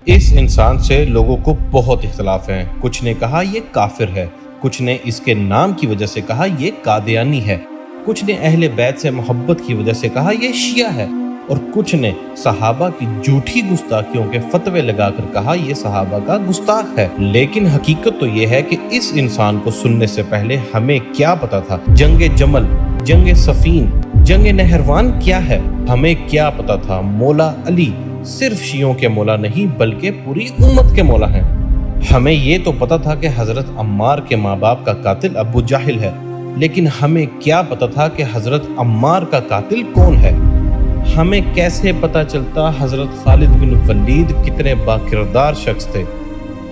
इस इंसान से लोगों को बहुत इख्तलाफ हैं। कुछ ने कहा ये काफिर है, कुछ ने इसके नाम की वजह से कहा ये कादियानी है, कुछ ने अहले बैत से मोहब्बत की वजह से कहा ये शिया है, और कुछ ने सहाबा की झूठी गुस्ताखियों के फतवे लगाकर कहा ये सहाबा का गुस्ताख है। लेकिन हकीकत तो ये है कि इस इंसान को सुनने से पहले हमें क्या पता था जंगे जमल, जंगे सफीन, जंगे नहरवान क्या है। हमें क्या पता था मौला अली सिर्फ शियों के मौला नहीं बल्कि पूरी उम्मत के मौला हैं। हमें ये तो पता था कि हजरत अम्मार के माँ बाप का कातिल अबू जाहिल है, लेकिन हमें क्या पता था कि हजरत अम्मार का कातिल कौन है। हमें कैसे पता चलता हजरत खालिद बिन वलीद कितने बाकिरदार शख्स थे।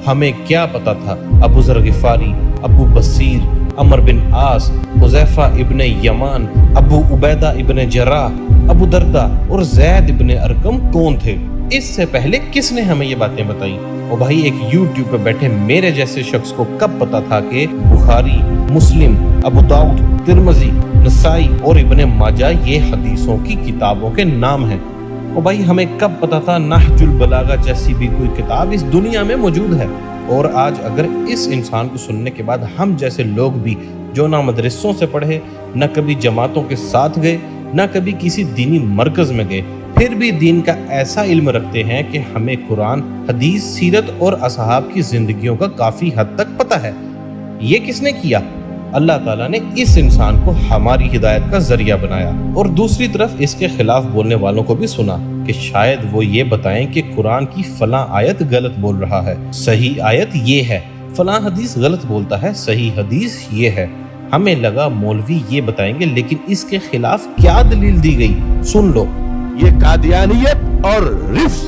हमें क्या पता था अबू ज़र गिफारी, अबू बसीर, अमर बिन आस, हुज़ैफा इब्न यमान, अबू उबैदा इब्न जर्राह, अबू दर्दा और ज़ैद इब्न अरकम कौन थे। इससे पहले किसने हमें ये बातें बताई। और भाई एक YouTube पे बैठे मेरे जैसे शख्स को कब पता था कि बुखारी, मुस्लिम, अबू दाऊद, तिरमिज़ी, नसाई और इब्न माजा ये हदीसों की किताबों के नाम हैं। और भाई हमें कब पता था नहजुल बलागा जैसी भी कोई किताब इस दुनिया में मौजूद है। और आज अगर इस इंसान को सुनने के बाद हम जैसे लोग भी जो ना मदरसों से पढ़े, न कभी जमातों के साथ गए, न कभी किसी दीनी मरकज में गए, फिर भी दीन का ऐसा इल्म रखते हैं कि हमें कुरान, हदीस, सीरत और असहाब की जिंदगियों का काफी हद तक पता है। ये किसने किया? अल्लाह ताला ने इस इंसान को हमारी हिदायत का जरिया बनाया। और दूसरी तरफ इसके खिलाफ बोलने वालों को भी सुना कि शायद वो ये बताएं कि कुरान की फलां आयत गलत बोल रहा है, सही आयत ये है, फलां हदीस गलत बोलता है, सही हदीस ये है। हमें लगा मौलवी ये बताएंगे, लेकिन इसके खिलाफ क्या दलील दी गई सुन लो। ये कादियानियत और रिफ्स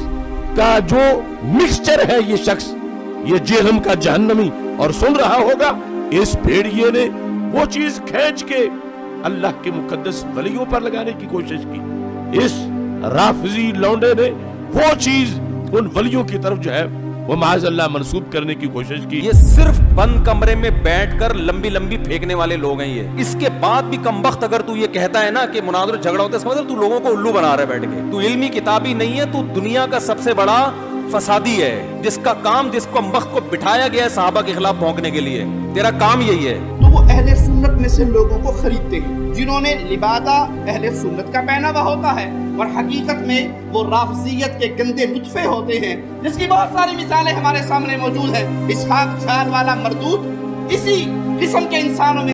का जो मिक्सचर है ये शख्स, ये जेहम का जहन्नमी, और सुन रहा होगा इस भेड़िए ने वो चीज खींच के अल्लाह के मुकद्दस वलियों पर लगाने की कोशिश की। इस राफिजी लौंडे ने वो चीज उन वलियों की तरफ जो है वो माज़अल्लाह मंसूब करने की कोशिश की। ये सिर्फ बंद कमरे में बैठकर लंबी लंबी फेंकने वाले लोग हैं ये। इसके बाद भी कमबख्त अगर तू ये कहता है ना कि मुनाज़रा झगड़ा होता है, समझ तू लोगों को उल्लू बना रहा है बैठ के। तू इल्मी किताबी नहीं है, तू दुनिया का सबसे बड़ा फसादी है जिसका काम, जिसको मख्त को बिठाया गया है सहाबा के खिलाफ भौंकने के लिए। तेरा काम यही है। तो वो अहले सुन्नत में से लोगों को खरीदते हैं जिन्होंने लिबादा अहले सुन्नत का पहना हुआ होता है, और हकीकत में वो राफजियत के गंदे लुत्फे होते हैं, जिसकी बहुत सारी मिसालें हमारे सामने मौजूद हैं। इसहाक जान वाला मरदूद इसी किस्म के इंसानों में